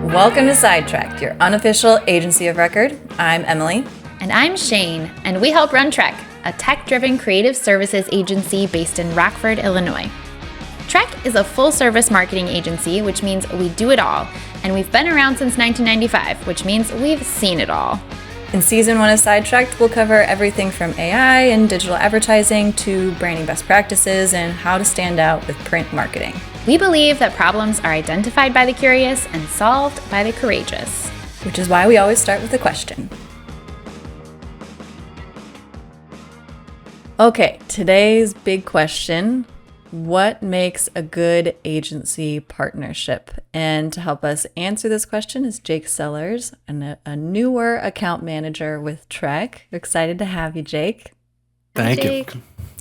Welcome to Sidetracked, your unofficial agency of record. I'm Emily. And I'm Shane, and we help run Trek, a tech-driven creative services agency based in Rockford, Illinois. Trek is a full-service marketing agency, which means we do it all, and we've been around since 1995, which means we've seen it all. In Season 1 of Sidetracked, we'll cover everything from AI and digital advertising to branding best practices and how to stand out with print marketing. We believe that problems are identified by the curious and solved by the courageous. Which is why we always start with a question. Okay, today's big question: what makes a good agency partnership? And to help us answer this question is Jake Sellers, a newer account manager with Trek. Excited to have you, Jake. Thank you. Jake.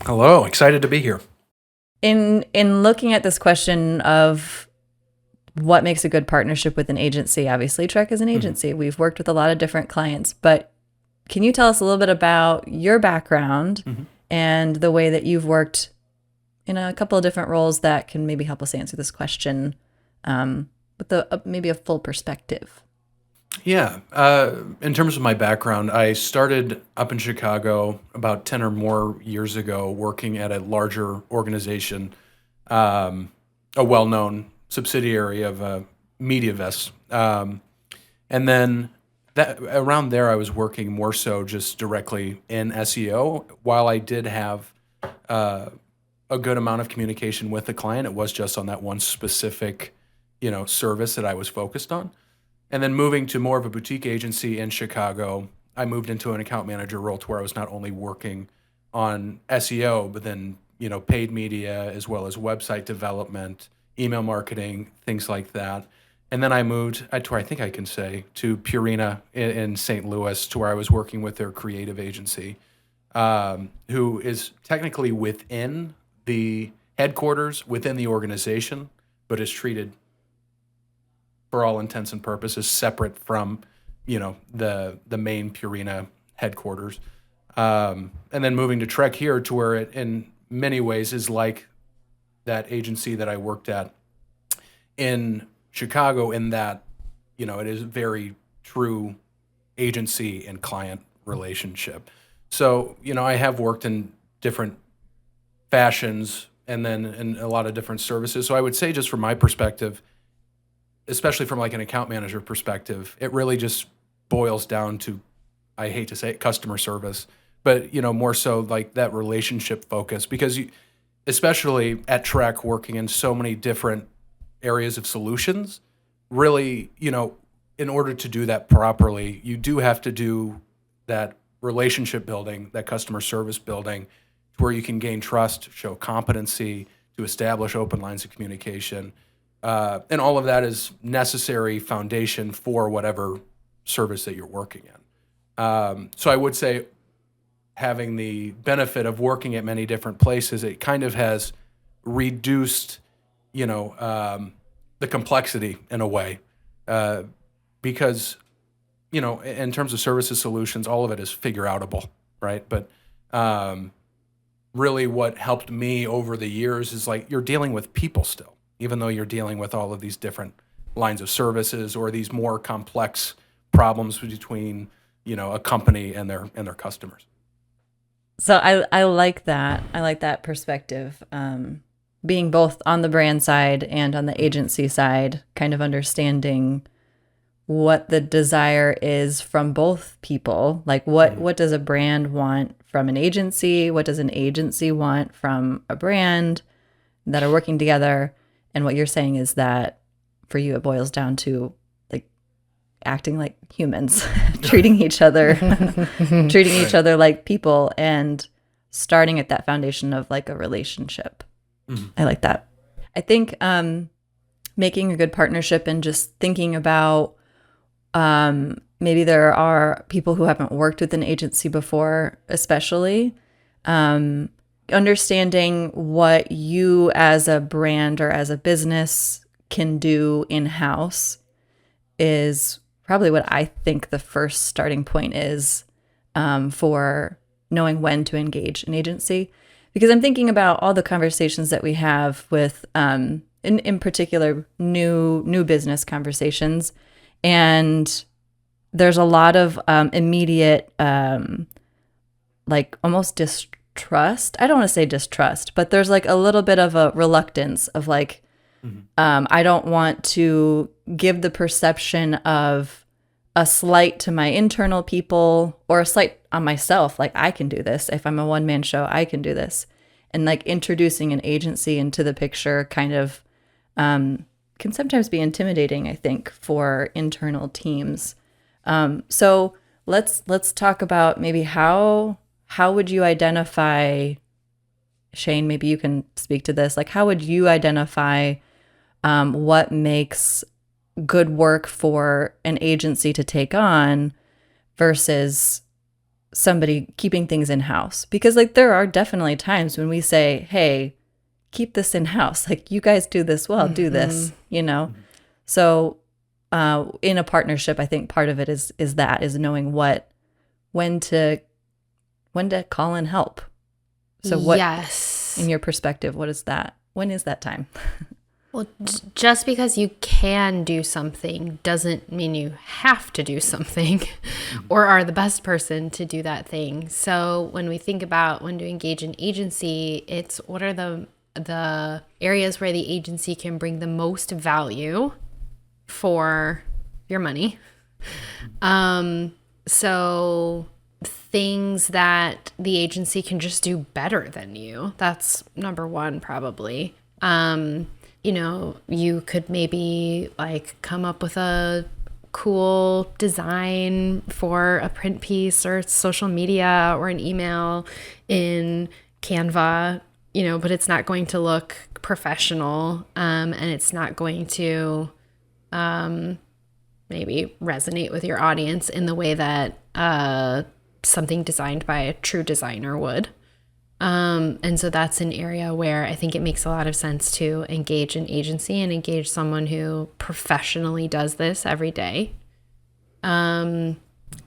Hello, excited to be here. In looking at this question of what makes a good partnership with an agency, obviously Trek is an agency. Mm-hmm. We've worked with a lot of different clients, but can you tell us a little bit about your background and the way that you've worked in a couple of different roles that can maybe help us answer this question with maybe a full perspective? Yeah. In terms of my background, I started up in Chicago about 10 or more years ago working at a larger organization, a well-known subsidiary of MediaVest. And then around there, I was working more so just directly in SEO. While I did have a good amount of communication with the client, it was just on that one specific, service that I was focused on. And then moving to more of a boutique agency in Chicago, I moved into an account manager role to where I was not only working on SEO, but then, paid media as well as website development, email marketing, things like that. And then I moved to where I think I can say to Purina in St. Louis, to where I was working with their creative agency, who is technically within the headquarters, within the organization, but is treated for all intents and purposes separate from, the main Purina headquarters. And then moving to Trek here, to where it in many ways is like that agency that I worked at in Chicago, in that, it is very true agency and client relationship. So, I have worked in different fashions and then in a lot of different services. So I would say, just from my perspective, especially from like an account manager perspective, it really just boils down to, I hate to say it, customer service, but more so like that relationship focus, because especially at Trek, working in so many different areas of solutions, really, in order to do that properly, you do have to do that relationship building, that customer service building, where you can gain trust, show competency, to establish open lines of communication. And all of that is necessary foundation for whatever service that you're working in. So I would say, having the benefit of working at many different places, it kind of has reduced, the complexity in a way, because, in terms of services solutions, all of it is figure outable, right? But really what helped me over the years is like, you're dealing with people still, even though you're dealing with all of these different lines of services or these more complex problems between, a company and their customers. So I like that. I like that perspective. Being both on the brand side and on the agency side, kind of understanding what the desire is from both people. Like what does a brand want from an agency? What does an agency want from a brand, that are working together? And what you're saying is that for you, it boils down to like acting like humans, treating each other like people, and starting at that foundation of like a relationship. I like that. I think making a good partnership and just thinking about maybe there are people who haven't worked with an agency before, especially understanding what you as a brand or as a business can do in-house is probably what I think the first starting point is for knowing when to engage an agency. Because I'm thinking about all the conversations that we have with, in particular, new business conversations. And there's a lot of immediate, like almost distrust. I don't want to say distrust, but there's like a little bit of a reluctance of like, I don't want to give the perception of a slight to my internal people or a slight on myself. Like, I can do this. If I'm a one-man show, I can do this. And like introducing an agency into the picture kind of can sometimes be intimidating, I think, for internal teams. So let's talk about maybe how would you identify, Shane, maybe you can speak to this. Like, how would you identify what makes good work for an agency to take on versus somebody keeping things in-house? Because like there are definitely times when we say, hey, keep this in-house. Like, you guys do this well, do this, you know? So in a partnership, I think part of it is knowing when to call in help. So what, yes, in your perspective, what is that? When is that time? Well, just because you can do something doesn't mean you have to do something or are the best person to do that thing. So when we think about when to engage an agency, it's what are the areas where the agency can bring the most value for your money. So things that the agency can just do better than you. That's number one, probably. You know, you could maybe like come up with a cool design for a print piece or social media or an email in Canva, you know, but it's not going to look professional, and it's not going to maybe resonate with your audience in the way that something designed by a true designer would. And so that's an area where I think it makes a lot of sense to engage an agency and engage someone who professionally does this every day.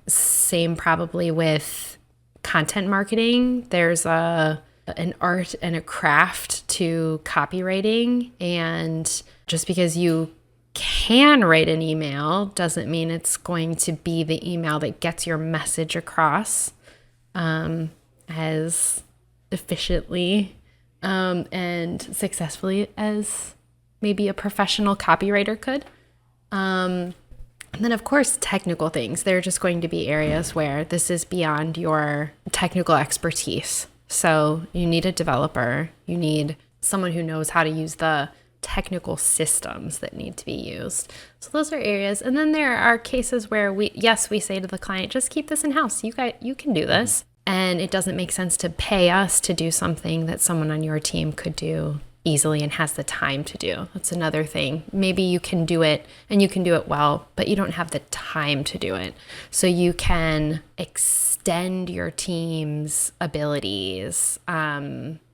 Same probably with content marketing. There's an art and a craft to copywriting, and just because you can write an email doesn't mean it's going to be the email that gets your message across as efficiently and successfully as maybe a professional copywriter could. And then, of course, technical things. There are just going to be areas where this is beyond your technical expertise. So you need a developer. You need someone who knows how to use the technical systems that need to be used. So those are areas. And then there are cases where we say to the client, just keep this in-house. You can do this. And it doesn't make sense to pay us to do something that someone on your team could do easily and has the time to do. That's another thing. Maybe you can do it and you can do it well, but you don't have the time to do it. So you can extend your team's abilities,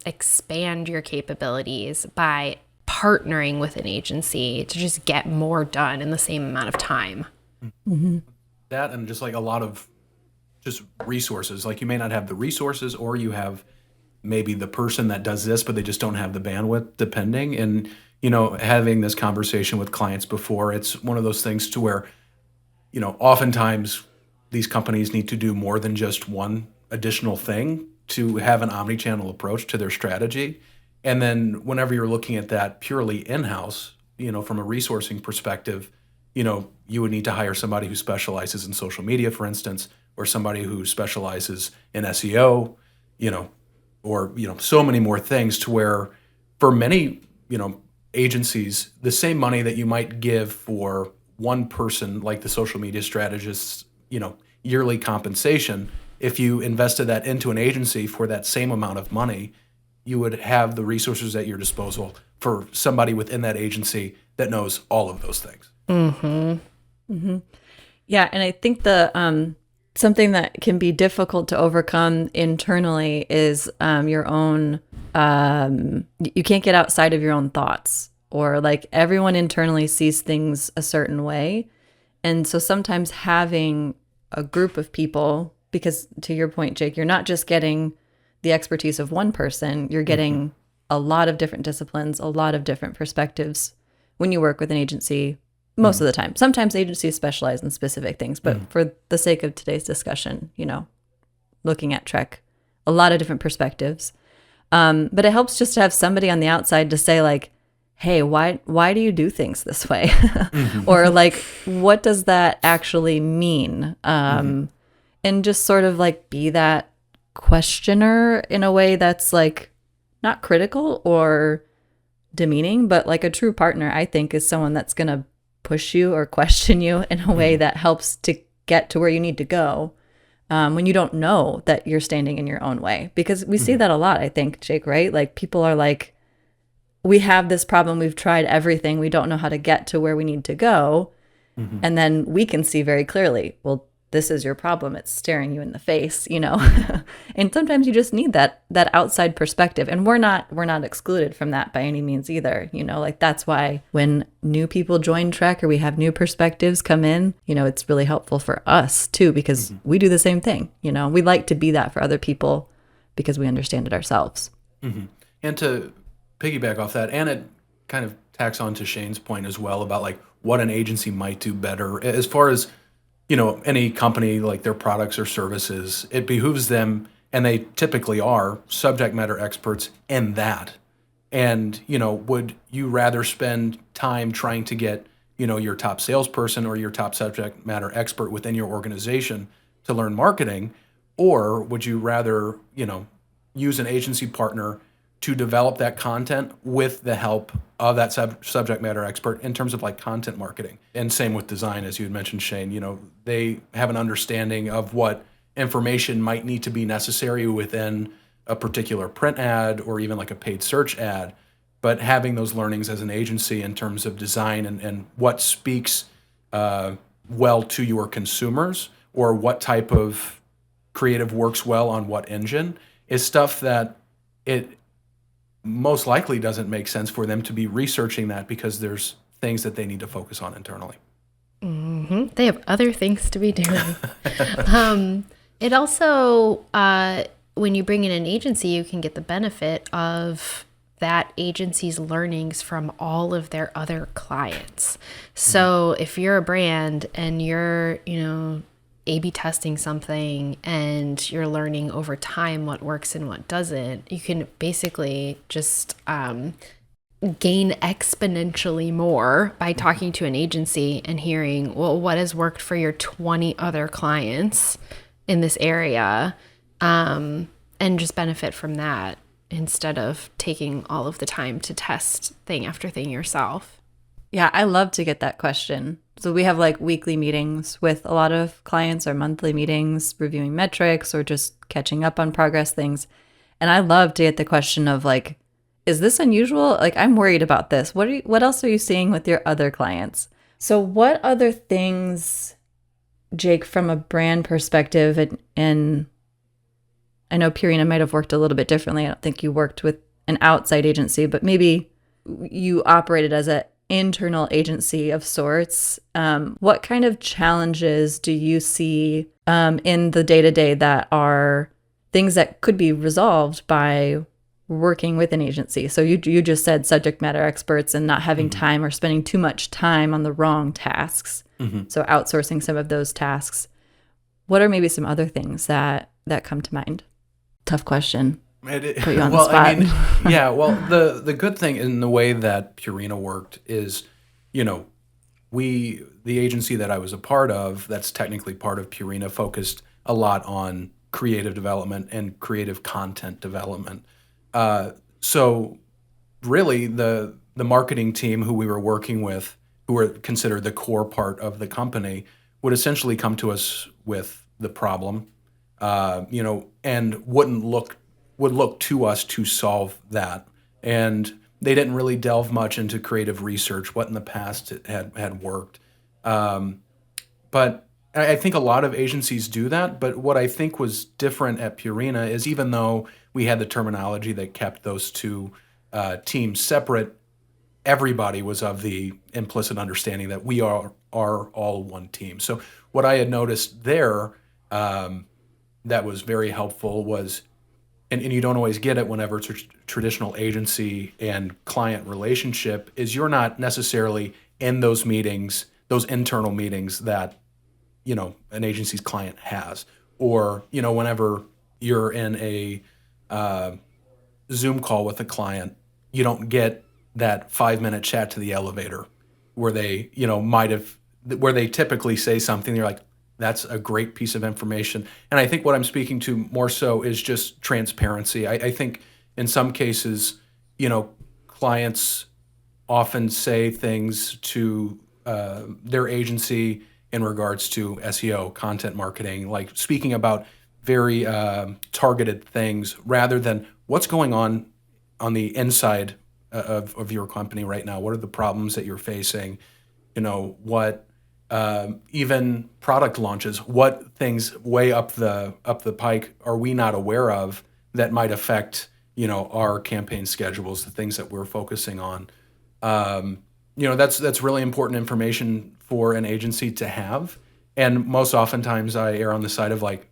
expand your capabilities by partnering with an agency to just get more done in the same amount of time. Mm-hmm. That and just like a lot of just resources. Like, you may not have the resources, or you have maybe the person that does this, but they just don't have the bandwidth, depending. And, you know, having this conversation with clients before, it's one of those things to where, you know, oftentimes these companies need to do more than just one additional thing to have an omni-channel approach to their strategy. And then whenever you're looking at that purely in-house, you know, from a resourcing perspective, you know, you would need to hire somebody who specializes in social media, for instance, or somebody who specializes in SEO, you know, or, you know, so many more things, to where for many, you know, agencies, the same money that you might give for one person, like the social media strategist's, you know, yearly compensation, if you invested that into an agency for that same amount of money, you would have the resources at your disposal for somebody within that agency that knows all of those things. Mm-hmm. Mm-hmm. Yeah, and I think the something that can be difficult to overcome internally is your own. You can't get outside of your own thoughts, or like everyone internally sees things a certain way, and so sometimes having a group of people, because to your point, Jake, you're not just getting the expertise of one person, you're getting a lot of different disciplines, a lot of different perspectives when you work with an agency most of the time. Sometimes agencies specialize in specific things, but for the sake of today's discussion, looking at Trek, a lot of different perspectives. But it helps just to have somebody on the outside to say like, hey, why do you do things this way? Or like, what does that actually mean? And just sort of like be that questioner in a way that's like not critical or demeaning, but like a true partner, I think, is someone that's going to push you or question you in a way that helps to get to where you need to go. When you don't know that you're standing in your own way. Because we see that a lot, I think, Jake, right? Like people are like, we have this problem, we've tried everything, we don't know how to get to where we need to go. And then we can see very clearly, well, this is your problem. It's staring you in the face, And sometimes you just need that outside perspective. And we're not excluded from that by any means either. Like that's why when new people join Trek or we have new perspectives come in, it's really helpful for us too, because we do the same thing. We like to be that for other people because we understand it ourselves. And to piggyback off that, and it kind of tacks on to Shane's point as well about like what an agency might do better as far as any company, like their products or services, it behooves them, and they typically are, subject matter experts in that. And, would you rather spend time trying to get, your top salesperson or your top subject matter expert within your organization to learn marketing? Or would you rather, use an agency partner to develop that content with the help of that subject matter expert in terms of like content marketing? And same with design, as you had mentioned, Shane, they have an understanding of what information might need to be necessary within a particular print ad or even like a paid search ad, but having those learnings as an agency in terms of design and what speaks well to your consumers or what type of creative works well on what engine is stuff that it most likely doesn't make sense for them to be researching that because there's things that they need to focus on internally. They have other things to be doing. It also, when you bring in an agency, you can get the benefit of that agency's learnings from all of their other clients. So if you're a brand and you're, A/B testing something and you're learning over time what works and what doesn't, you can basically just gain exponentially more by talking to an agency and hearing, well, what has worked for your 20 other clients in this area, and just benefit from that instead of taking all of the time to test thing after thing yourself. Yeah, I love to get that question. So we have like weekly meetings with a lot of clients or monthly meetings, reviewing metrics or just catching up on progress things. And I love to get the question of like, is this unusual? Like, I'm worried about this. What else are you seeing with your other clients? So what other things, Jake, from a brand perspective, and I know Purina might have worked a little bit differently. I don't think you worked with an outside agency, but maybe you operated as an internal agency of sorts. What kind of challenges do you see in the day-to-day that are things that could be resolved by working with an agency? So you just said subject matter experts and not having time or spending too much time on the wrong tasks. So outsourcing some of those tasks. What are maybe some other things that come to mind? Tough question. Put you on the spot. I mean, yeah. Well, the good thing in the way that Purina worked is, the agency that I was a part of, that's technically part of Purina, focused a lot on creative development and creative content development. So really the marketing team who we were working with, who were considered the core part of the company, would essentially come to us with the problem, and would look to us to solve that. And they didn't really delve much into creative research, what in the past had worked. But I think a lot of agencies do that. But what I think was different at Purina is, even though we had the terminology that kept those two teams separate, everybody was of the implicit understanding that we are all one team. So what I had noticed there that was very helpful was, and you don't always get it whenever it's a traditional agency and client relationship, is you're not necessarily in those meetings, those internal meetings that, an agency's client has. Or, whenever you're in a Zoom call with a client, you don't get that 5-minute chat to the elevator where they, where they typically say something. You're like, that's a great piece of information. And I think what I'm speaking to more so is just transparency. I think in some cases, clients often say things to their agency in regards to SEO, content marketing, like speaking about very targeted things rather than what's going on the inside of your company right now. What are the problems that you're facing? What even product launches, what things way up the pike are we not aware of that might affect our campaign schedules, the things that we're focusing on. That's really important information for an agency to have. And most oftentimes I err on the side of like,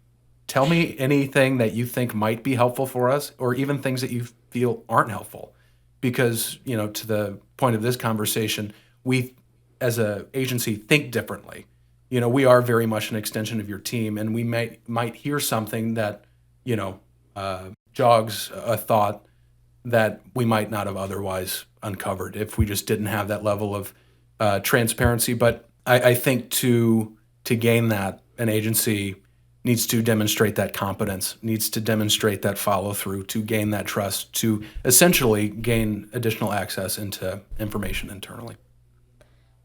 tell me anything that you think might be helpful for us, or even things that you feel aren't helpful. Because, to the point of this conversation, we as a agency think differently. We are very much an extension of your team, and we might hear something that, jogs a thought that we might not have otherwise uncovered if we just didn't have that level of transparency. But I think to gain that, an agency needs to demonstrate that competence, needs to demonstrate that follow through, to gain that trust, to essentially gain additional access into information internally.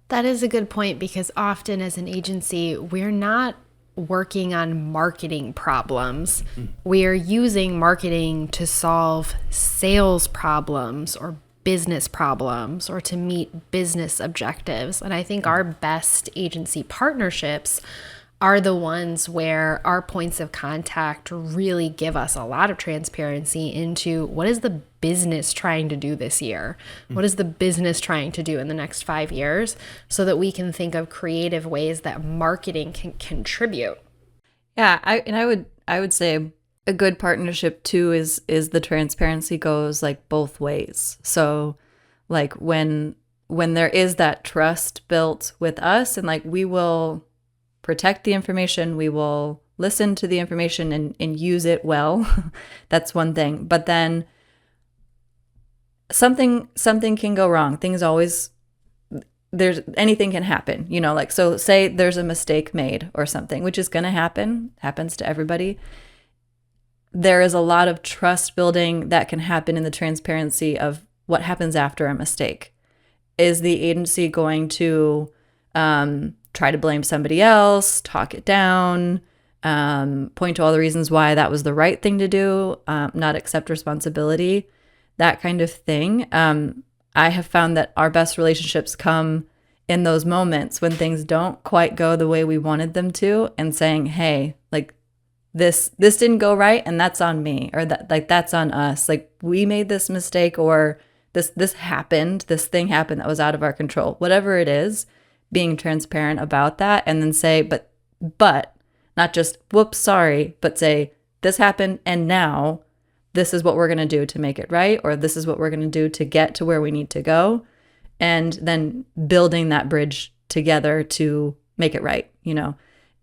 That is a good point, because often as an agency, we're not working on marketing problems. We are using marketing to solve sales problems or business problems or to meet business objectives. And I think our best agency partnerships are the ones where our points of contact really give us a lot of transparency into what is the business trying to do this year? What is the business trying to do in the next 5 years, so that we can think of creative ways that marketing can contribute. Yeah, I would say a good partnership too is the transparency goes like both ways. So like when there is that trust built with us, and like we will protect the information, we will listen to the information and use it well. That's one thing. But then something can go wrong. Anything can happen, like, so say there's a mistake made or something, which is going to happens to everybody. There is a lot of trust building that can happen in the transparency of what happens after a mistake. Is the agency going to try to blame somebody else, talk it down, point to all the reasons why that was the right thing to do, not accept responsibility, that kind of thing? I have found that our best relationships come in those moments when things don't quite go the way we wanted them to, and saying, hey, like this didn't go right, and that's on me, or that's on us. Like we made this mistake, or this happened, this thing happened that was out of our control. Whatever it is, being transparent about that, and then say, but not just whoops, sorry, but say this happened, and now this is what we're going to do to make it right, or this is what we're going to do to get to where we need to go. And then building that bridge together to make it right,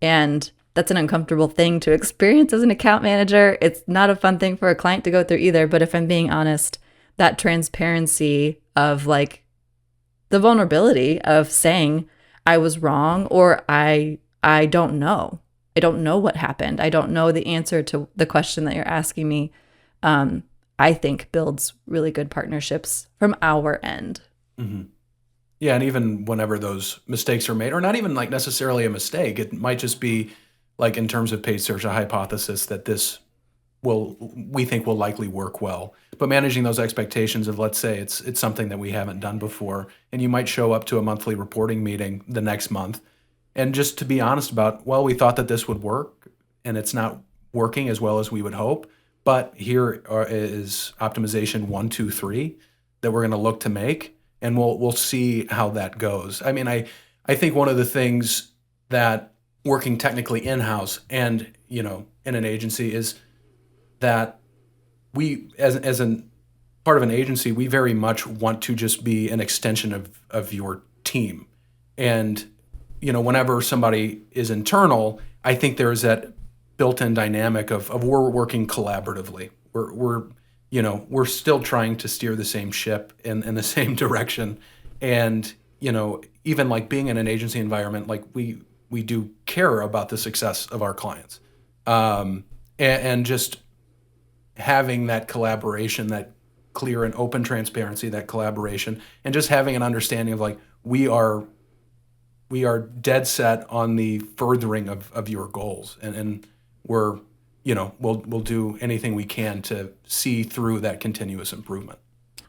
and that's an uncomfortable thing to experience as an account manager. It's not a fun thing for a client to go through either. But if I'm being honest, that transparency of like the vulnerability of saying I was wrong, or I don't know. I don't know what happened. I don't know the answer to the question that you're asking me. I think builds really good partnerships from our end. Mm-hmm. Yeah, and even whenever those mistakes are made, or not even like necessarily a mistake, it might just be like in terms of paid search, a hypothesis that we think will likely work well. But managing those expectations of, let's say it's something that we haven't done before, and you might show up to a monthly reporting meeting the next month, and just to be honest about, well, we thought that this would work, and it's not working as well as we would hope. But here is optimization 1, 2, 3 that we're going to look to make, and we'll see how that goes. I mean, I think one of the things that working technically in-house and in an agency is that we, as a part of an agency, we very much want to just be an extension of your team. And, whenever somebody is internal, I think there's that built-in dynamic of we're working collaboratively. We're still trying to steer the same ship in the same direction. And, even like being in an agency environment, like we do care about the success of our clients. And just having that collaboration, that clear and open transparency, that collaboration, and just having an understanding of like, we are dead set on the furthering of your goals. And we're, we'll do anything we can to see through that continuous improvement.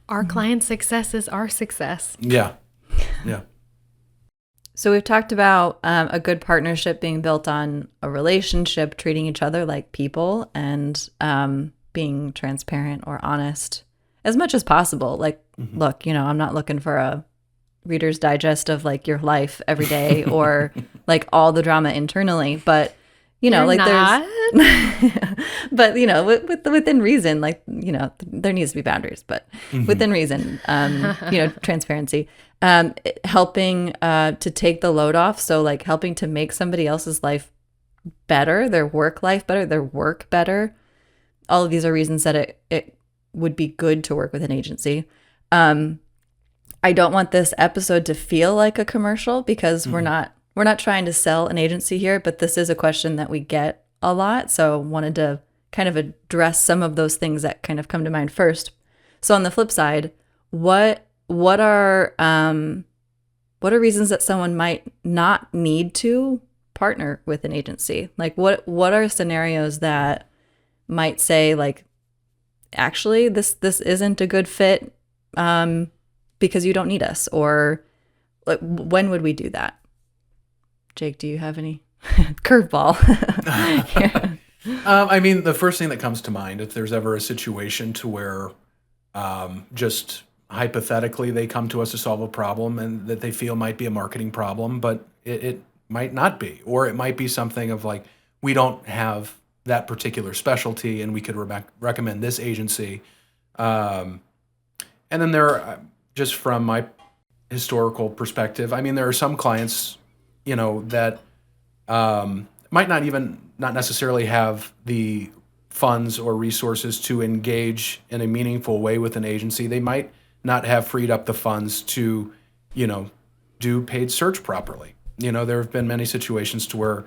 Our client success is our success. Yeah. Yeah. So we've talked about a good partnership being built on a relationship, treating each other like people, and being transparent or honest as much as possible. Like, look, I'm not looking for a Reader's Digest of like your life every day or like all the drama internally, but You're like not. there's, but within reason, like, there needs to be boundaries, but within reason, transparency, helping to take the load off. So like helping to make somebody else's life better, their work life better, their work better. All of these are reasons that it would be good to work with an agency. I don't want this episode to feel like a commercial because we're not trying to sell an agency here, but this is a question that we get a lot. So wanted to kind of address some of those things that kind of come to mind first. So on the flip side, what are reasons that someone might not need to partner with an agency? Like what are scenarios that might say like, actually this isn't a good fit because you don't need us, or like when would we do that? Jake, do you have any curveball? I mean, the first thing that comes to mind, if there's ever a situation to where just hypothetically they come to us to solve a problem and that they feel might be a marketing problem, but it might not be, or it might be something of like, we don't have that particular specialty and we could recommend this agency. And then there are, just from my historical perspective, I mean, there are some clients that might not necessarily have the funds or resources to engage in a meaningful way with an agency. They might not have freed up the funds to, do paid search properly. There have been many situations to where,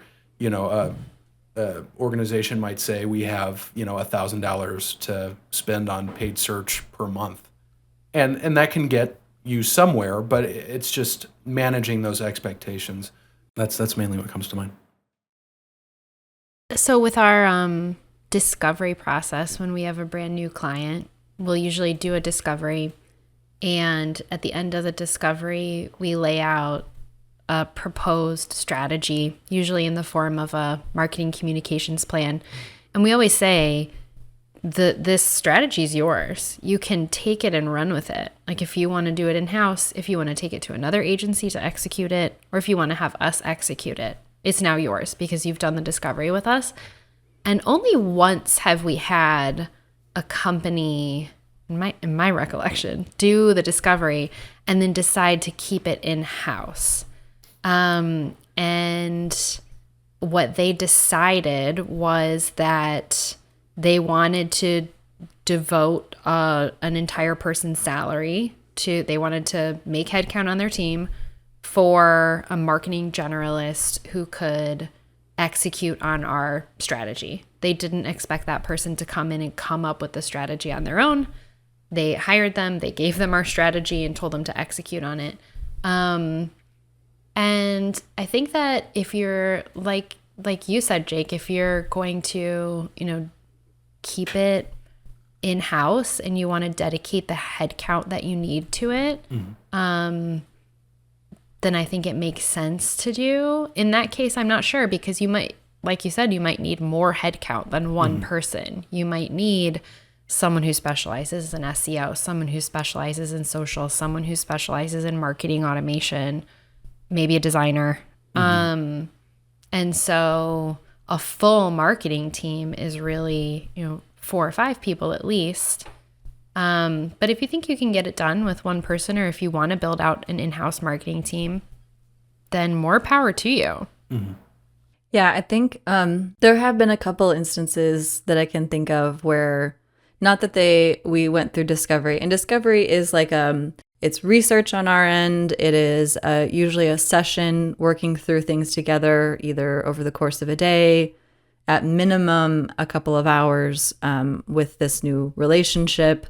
a organization might say we have, $1,000 to spend on paid search per month. And that can get you somewhere, but it's just managing those expectations. That's mainly what comes to mind. So with our discovery process, when we have a brand new client, we'll usually do a discovery. And at the end of the discovery, we lay out a proposed strategy, usually in the form of a marketing communications plan. And we always say, this strategy is yours. You can take it and run with it. Like if you want to do it in-house, if you want to take it to another agency to execute it, or if you want to have us execute it, it's now yours because you've done the discovery with us. And only once have we had a company, in my recollection, do the discovery and then decide to keep it in-house. And what they decided was that they wanted to devote an entire person's salary they wanted to make headcount on their team for a marketing generalist who could execute on our strategy. They didn't expect that person to come in and come up with the strategy on their own. They hired them, they gave them our strategy and told them to execute on it. And I think that if you're like you said, Jake, if you're going to, keep it in-house and you want to dedicate the headcount that you need to it, then I think it makes sense to do. In that case, I'm not sure because you might, like you said, you might need more headcount than one person. You might need someone who specializes in SEO, someone who specializes in social, someone who specializes in marketing automation, maybe a designer. And so a full marketing team is really, 4 or 5 people at least. But if you think you can get it done with one person, or if you want to build out an in-house marketing team, then more power to you. Yeah, I think there have been a couple instances that I can think of where, not that we went through discovery, and discovery is like it's research on our end. It is usually a session working through things together, either over the course of a day, at minimum a couple of hours with this new relationship,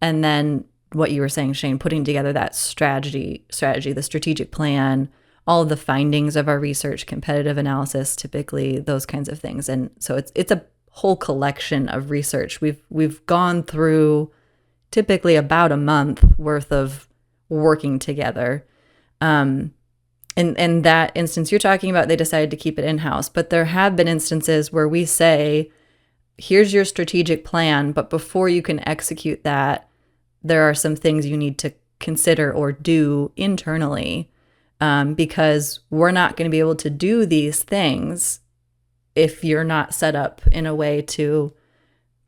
and then what you were saying, Shane, putting together that strategy, the strategic plan, all of the findings of our research, competitive analysis, typically those kinds of things. And so it's a whole collection of research. We've gone through typically about a month worth of working together. In that instance you're talking about, they decided to keep it in-house. But there have been instances where we say, here's your strategic plan, but before you can execute that, there are some things you need to consider or do internally, because we're not going to be able to do these things if you're not set up in a way to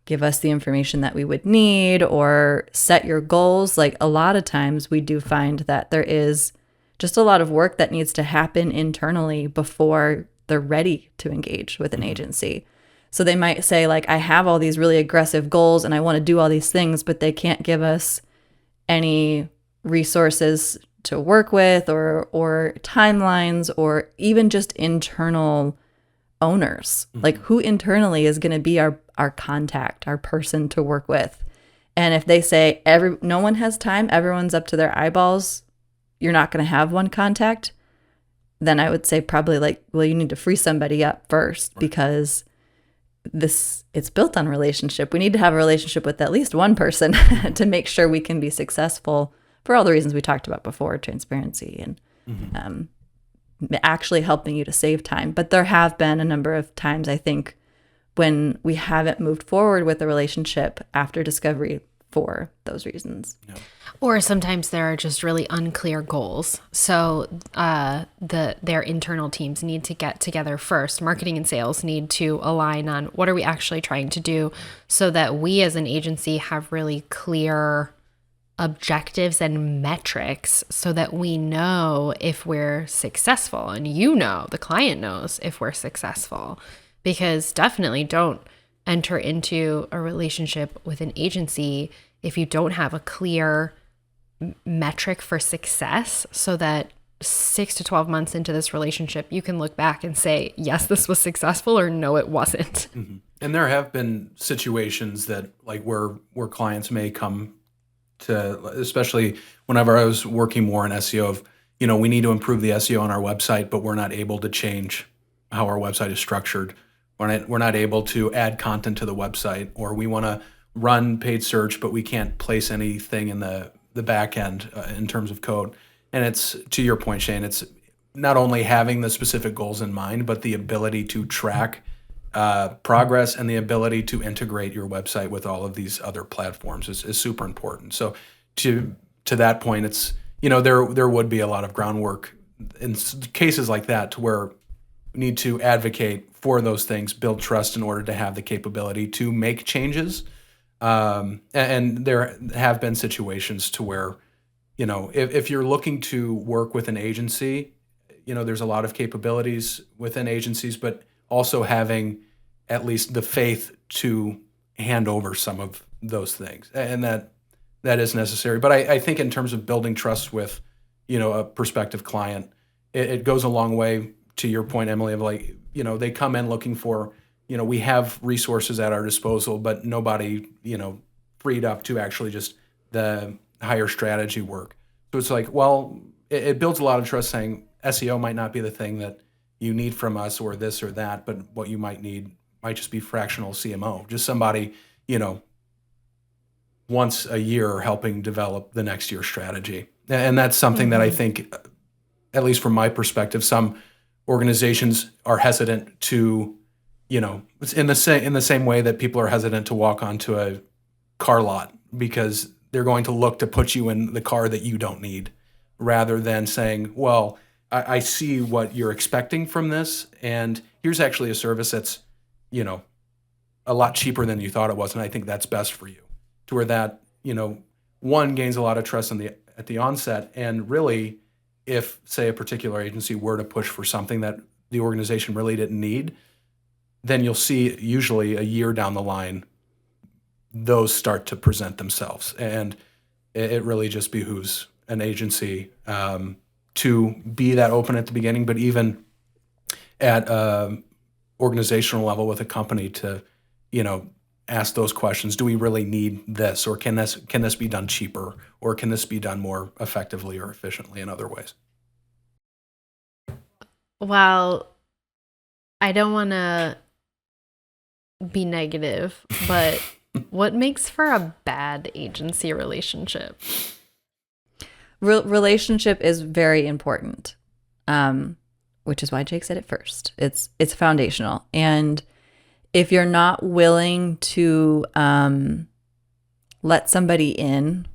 give us the information that we would need or set your goals. Like, a lot of times we do find that there is just a lot of work that needs to happen internally before they're ready to engage with an agency. So they might say, like, I have all these really aggressive goals and I want to do all these things, but they can't give us any resources to work with or timelines or even just internal owners. Like, who internally is going to be our contact, our person to work with? And if they say no one has time, everyone's up to their eyeballs, you're not going to have one contact, then I would say probably, like, well, you need to free somebody up first, because it's built on relationship. We need to have a relationship with at least one person to make sure we can be successful for all the reasons we talked about before, transparency and actually helping you to save time. But there have been a number of times, I think, when we haven't moved forward with the relationship after discovery for those reasons. Yeah. Or sometimes there are just really unclear goals. So their internal teams need to get together first. Marketing and sales need to align on what are we actually trying to do, so that we as an agency have really clear objectives and metrics, so that we know if we're successful, and the client knows if we're successful. Because definitely don't enter into a relationship with an agency if you don't have a clear metric for success, so that 6 to 12 months into this relationship, you can look back and say, yes, this was successful, or no, it wasn't. And there have been situations that, like, where clients may come to, especially whenever I was working more in SEO, of, we need to improve the SEO on our website, but we're not able to change how our website is structured. We're not able to add content to the website, or we want to run paid search, but we can't place anything in the back end in terms of code. And it's, to your point, Shane, it's not only having the specific goals in mind, but the ability to track progress and the ability to integrate your website with all of these other platforms is super important. So to that point, it's, there would be a lot of groundwork in cases like that, to where we need to advocate for those things, build trust in order to have the capability to make changes. And there have been situations to where, if you're looking to work with an agency, there's a lot of capabilities within agencies, but also having at least the faith to hand over some of those things. And that is necessary. But I think in terms of building trust with, a prospective client, it goes a long way, to your point, Emily, of, like, they come in looking for, we have resources at our disposal, but nobody, freed up to actually just the higher strategy work. So it's like, well, it builds a lot of trust, saying SEO might not be the thing that you need from us, or this or that, but what you might need might just be fractional CMO, just somebody, once a year helping develop the next year's strategy. And that's something that I think, at least from my perspective, some organizations are hesitant to, it's in the same way that people are hesitant to walk onto a car lot, because they're going to look to put you in the car that you don't need, rather than saying, well, I see what you're expecting from this, and here's actually a service that's, a lot cheaper than you thought it was, and I think that's best for you. To where that one gains a lot of trust at the onset. And really, if, say, a particular agency were to push for something that the organization really didn't need, then you'll see usually a year down the line, those start to present themselves. And it really just behooves an agency to be that open at the beginning, but even at organizational level with a company to, ask those questions. Do we really need this, or can this be done cheaper, or can this be done more effectively or efficiently in other ways? Well, I don't want to be negative, but what makes for a bad agency relationship? Relationship is very important, which is why Jake said it first. It's foundational. And if you're not willing to let somebody in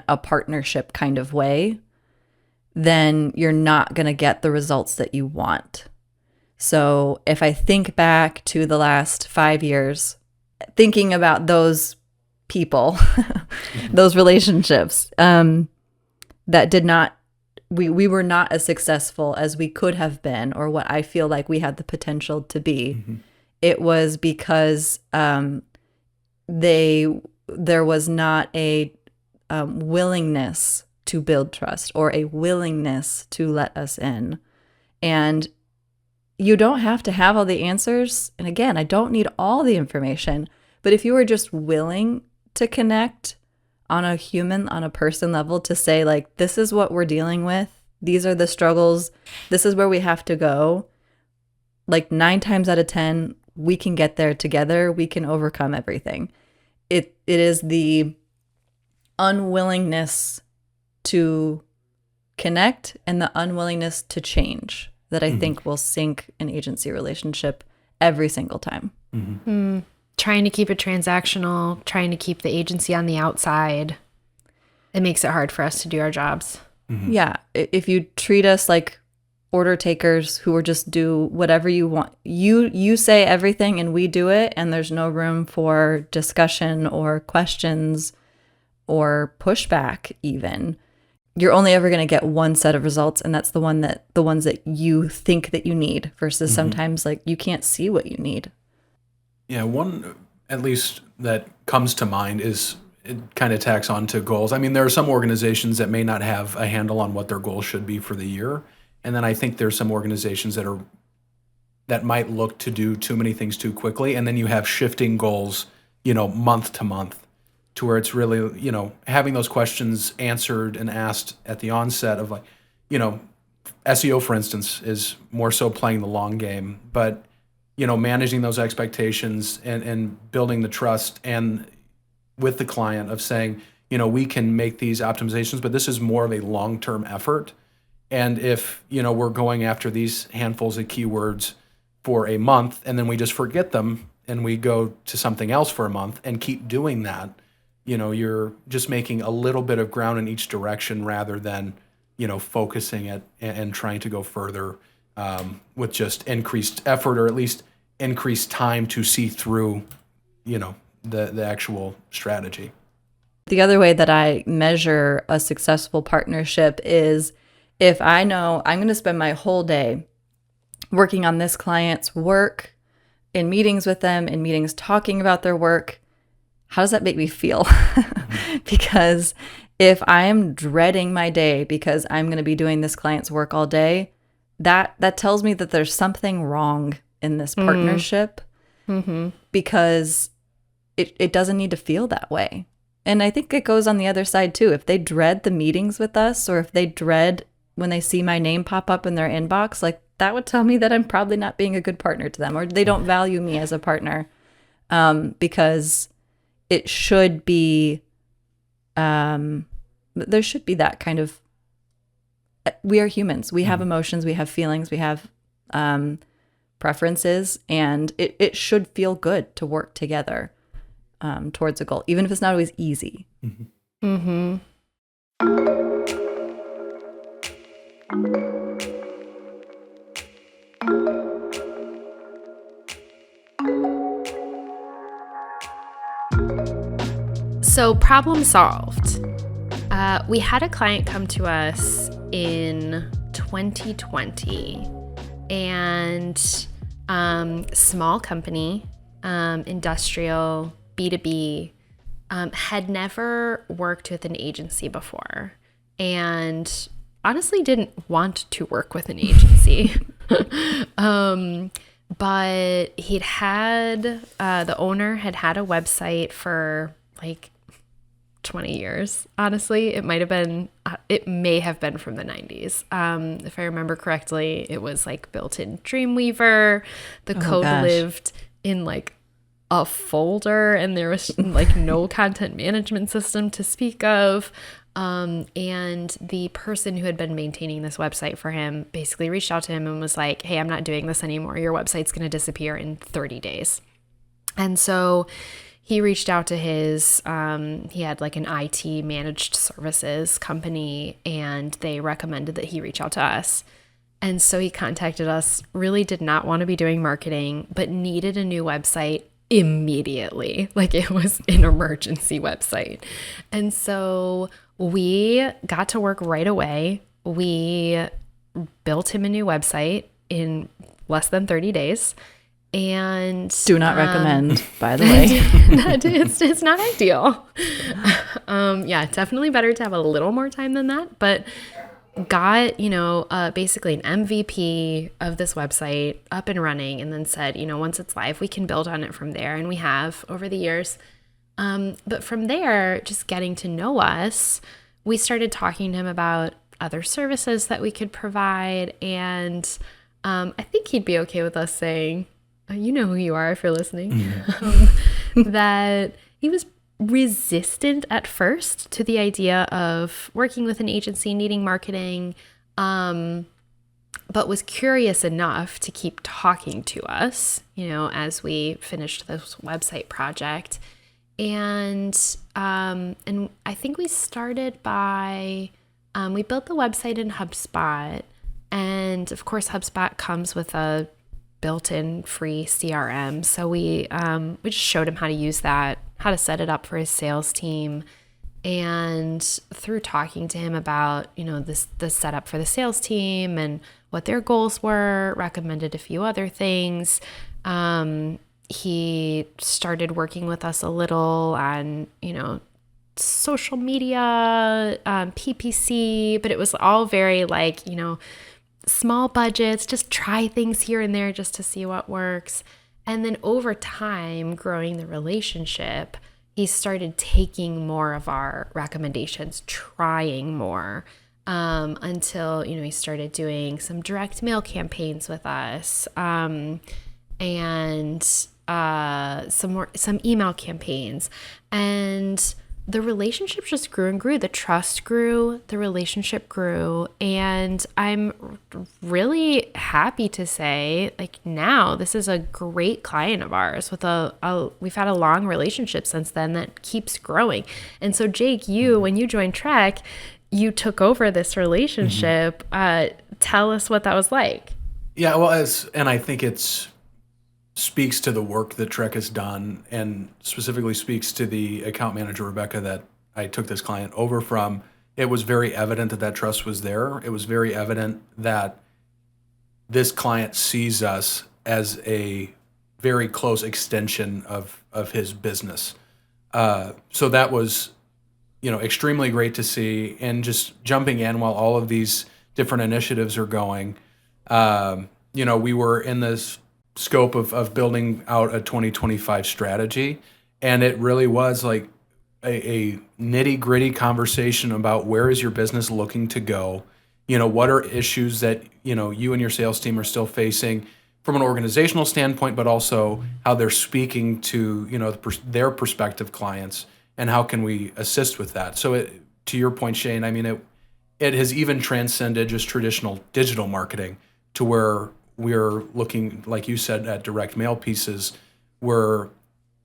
a partnership kind of way, then you're not going to get the results that you want. So if I think back to the last 5 years, thinking about those people, those relationships, that did not, we were not as successful as we could have been, or what I feel like we had the potential to be. Mm-hmm. It was because there was not a willingness to build trust, or a willingness to let us in. And you don't have to have all the answers. And again, I don't need all the information, but if you are just willing to connect on a person level, to say, like, this is what we're dealing with, these are the struggles, this is where we have to go, like 9 times out of 10, we can get there together. We can overcome everything. It is the unwillingness to connect and the unwillingness to change that I think will sink an agency relationship every single time. Mm-hmm. Trying to keep it transactional, trying to keep the agency on the outside, it makes it hard for us to do our jobs. Mm-hmm. Yeah. If you treat us like order takers who are just do whatever you want, you say everything and we do it, and there's no room for discussion or questions or pushback even, you're only ever going to get one set of results, and that's the ones that you think that you need, versus sometimes like you can't see what you need. Yeah, one at least that comes to mind is, it kind of tacks on to goals. I mean, there are some organizations that may not have a handle on what their goals should be for the year. And then I think there's some organizations that might look to do too many things too quickly. And then you have shifting goals, month to month, to where it's really, having those questions answered and asked at the onset of, like, SEO, for instance, is more so playing the long game, but, managing those expectations and building the trust and with the client of saying, we can make these optimizations, but this is more of a long-term effort. And if, we're going after these handfuls of keywords for a month, and then we just forget them and we go to something else for a month and keep doing that, you're just making a little bit of ground in each direction rather than, focusing it and trying to go further with just increased effort, or at least increased time to see through, the actual strategy. The other way that I measure a successful partnership is, if I know I'm going to spend my whole day working on this client's work, in meetings with them, in meetings talking about their work, how does that make me feel? Because if I am dreading my day because I'm going to be doing this client's work all day, that tells me that there's something wrong in this partnership, because it doesn't need to feel that way. And I think it goes on the other side too. If they dread the meetings with us, or if they dread when they see my name pop up in their inbox, like, that would tell me that I'm probably not being a good partner to them, or they don't value me as a partner, because it should be, there should be that kind of, we are humans. We have emotions, we have feelings, we have preferences, and it should feel good to work together towards a goal, even if it's not always easy. So problem solved. We had a client come to us in 2020, and small company, industrial, B2B, had never worked with an agency before, and honestly didn't want to work with an agency. But the owner had a website for like 20 years. Honestly, it may have been from the 90s. If I remember correctly, it was like built in Dreamweaver. The code lived in like a folder, and there was like no content management system to speak of. And the person who had been maintaining this website for him basically reached out to him and was like, hey, I'm not doing this anymore. Your website's going to disappear in 30 days. And so he reached out to he had like an IT managed services company, and they recommended that he reach out to us. And so he contacted us, really did not want to be doing marketing, but needed a new website immediately. Like, it was an emergency website. And so we got to work right away. We built him a new website in less than 30 days. And do not recommend, by the way. It's not ideal. Yeah, definitely better to have a little more time than that. But got, basically an MVP of this website up and running, and then said, once it's live, we can build on it from there. And we have over the years. But from there, just getting to know us, we started talking to him about other services that we could provide. And I think he'd be okay with us saying, you know who you are if you're listening, that he was resistant at first to the idea of working with an agency, needing marketing, but was curious enough to keep talking to us, as we finished this website project. And I think we started by, we built the website in HubSpot, and of course HubSpot comes with a built-in free CRM. So we just showed him how to use that, how to set it up for his sales team. And through talking to him about, the setup for the sales team and what their goals were, recommended a few other things. He started working with us a little on, social media, PPC, but it was all very like, small budgets, just try things here and there just to see what works. And then over time, growing the relationship, he started taking more of our recommendations, trying more, until, he started doing some direct mail campaigns with us, and some email campaigns. And the relationship just grew and grew. The trust grew, the relationship grew, and I'm really happy to say, like, now this is a great client of ours with we've had a long relationship since then that keeps growing. And so Jake, when you joined Trek, you took over this relationship. Tell us what that was like. Yeah, well, and I think it's speaks to the work that Trek has done, and specifically speaks to the account manager, Rebecca, that I took this client over from. It was very evident that trust was there. It was very evident that this client sees us as a very close extension of his business. So that was, extremely great to see. And just jumping in while all of these different initiatives are going, we were in this scope of building out a 2025 strategy. And it really was like a nitty gritty conversation about where is your business looking to go? What are issues that, you and your sales team are still facing from an organizational standpoint, but also how they're speaking to, their prospective clients, and how can we assist with that? So to your point, Shane, I mean, it has even transcended just traditional digital marketing to where we're looking, like you said, at direct mail pieces. We're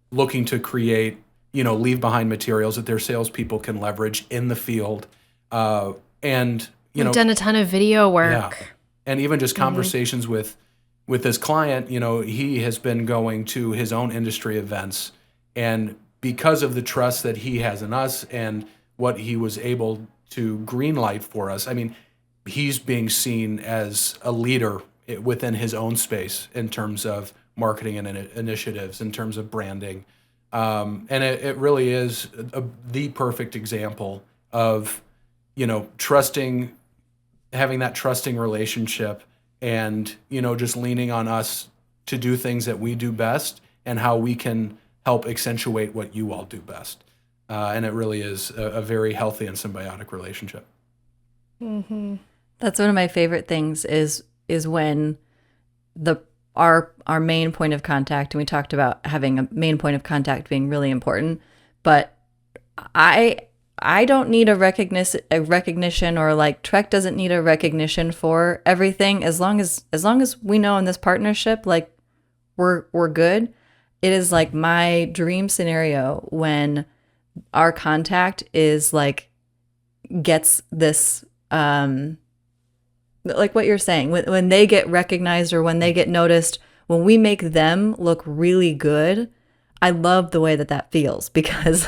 looking to create, leave behind materials that their salespeople can leverage in the field. And, we've done a ton of video work. Yeah. And even just conversations with this client, he has been going to his own industry events and because of the trust that he has in us and what he was able to greenlight for us. I mean, he's being seen as a leader within his own space in terms of marketing and initiatives, in terms of branding. And it really is the perfect example of, trusting, having that trusting relationship and, just leaning on us to do things that we do best and how we can help accentuate what you all do best. And it really is a very healthy and symbiotic relationship. Mm-hmm. That's one of my favorite things is when our main point of contact, and we talked about having a main point of contact being really important, but I don't need a recognition, or like Trek doesn't need a recognition for everything, as long as we know in this partnership, like we're good. It is like my dream scenario when our contact is like gets this like what you're saying, when they get recognized or when they get noticed, when we make them look really good. I love the way that feels, because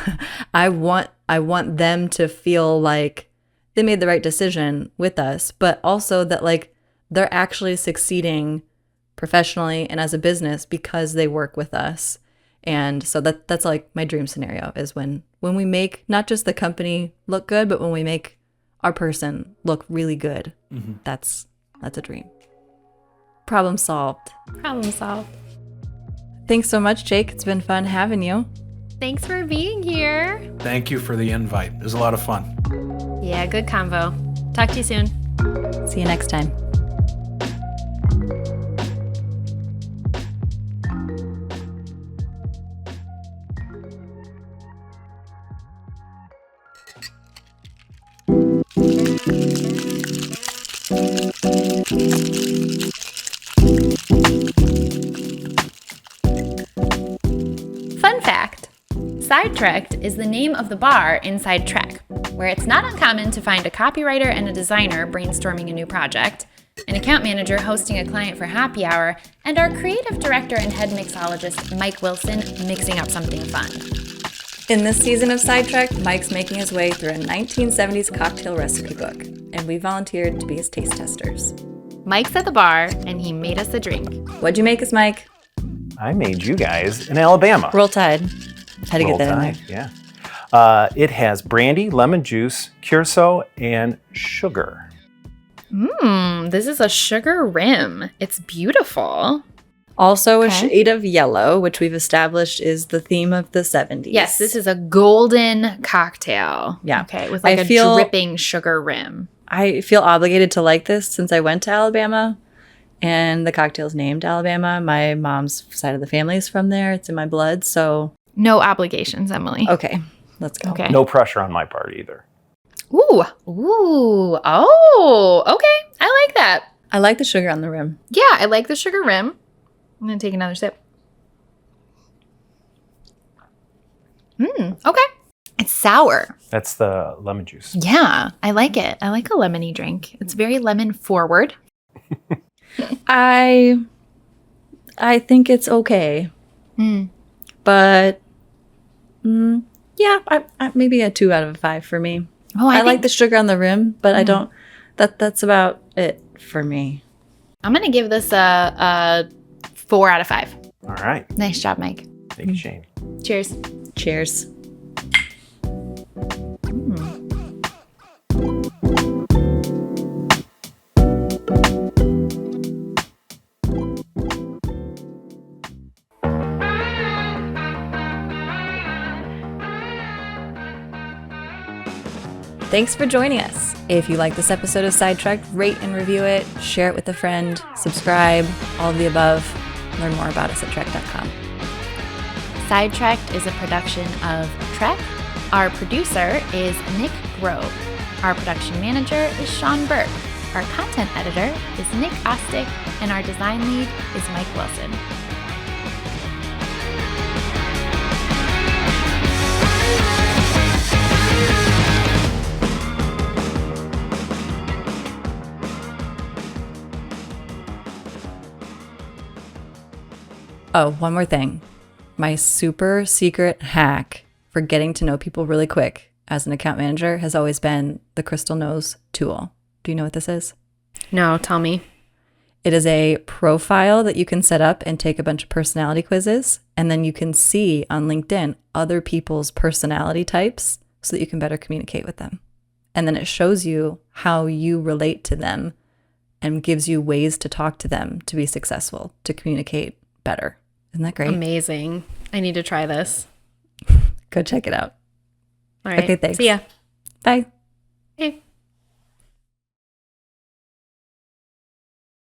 I want them to feel like they made the right decision with us, but also that like they're actually succeeding professionally and as a business because they work with us. And so that's like my dream scenario, is when we make not just the company look good, but when we make our person look really good. Mm-hmm. That's a dream. Problem solved. Problem solved. Thanks so much, Jake. It's been fun having you. Thanks for being here. Thank you for the invite. It was a lot of fun. Yeah, good convo. Talk to you soon. See you next time. Fun fact, Sidetracked is the name of the bar inside Trek, where it's not uncommon to find a copywriter and a designer brainstorming a new project, an account manager hosting a client for happy hour, and our creative director and head mixologist, Mike Wilson, mixing up something fun. In this season of Sidetracked, Mike's making his way through a 1970s cocktail recipe book, and we volunteered to be his taste testers. Mike's at the bar, and he made us a drink. What'd you make us, Mike? I made you guys an Alabama. Roll Tide. Had to Roll get that in Tide, there. Yeah. It has brandy, lemon juice, curacao, and sugar. This is a sugar rim. It's beautiful. Also a Okay. shade of yellow, which we've established is the theme of the 70s. Yes, this is a golden cocktail. Yeah. Okay, with like I a feel- dripping sugar rim. I feel obligated to like this since I went to Alabama, and the cocktail's named Alabama. My mom's side of the family is from there. It's in my blood, so No obligations, Emily. okay, let's go. Okay. No pressure on my part either. Ooh. Oh, okay. I like that. I like the sugar on the rim. Yeah, I like the sugar rim. I'm going to take another sip. Okay. It's sour. That's the lemon juice. Yeah, I like it. I like a lemony drink. It's very lemon forward. I think it's okay, but yeah, I maybe a 2 out of 5 for me. Oh, I like the sugar on the rim, but I don't. That's about it for me. I'm going to give this a 4 out of 5. All right. Nice job, Mike. Thank you, Shane. Cheers. Cheers. Thanks for joining us. If you like this episode of Sidetracked, rate and review it, share it with a friend, subscribe, all of the above. Learn more about us at trek.com. Sidetracked is a production of Trek. Our producer is Nick Grove. Our production manager is Sean Burke. Our content editor is Nick Ostick, and our design lead is Mike Wilson. Oh, one more thing. My super secret hack for getting to know people really quick as an account manager has always been the Crystal Knows tool. Do you know what this is? No, tell me. It is a profile that you can set up and take a bunch of personality quizzes. And then you can see on LinkedIn other people's personality types so that you can better communicate with them. And then it shows you how you relate to them and gives you ways to talk to them to be successful, to communicate better. Isn't that great? Amazing. I need to try this. Go check it out. All right. Okay, thanks. See ya. Bye. Hey.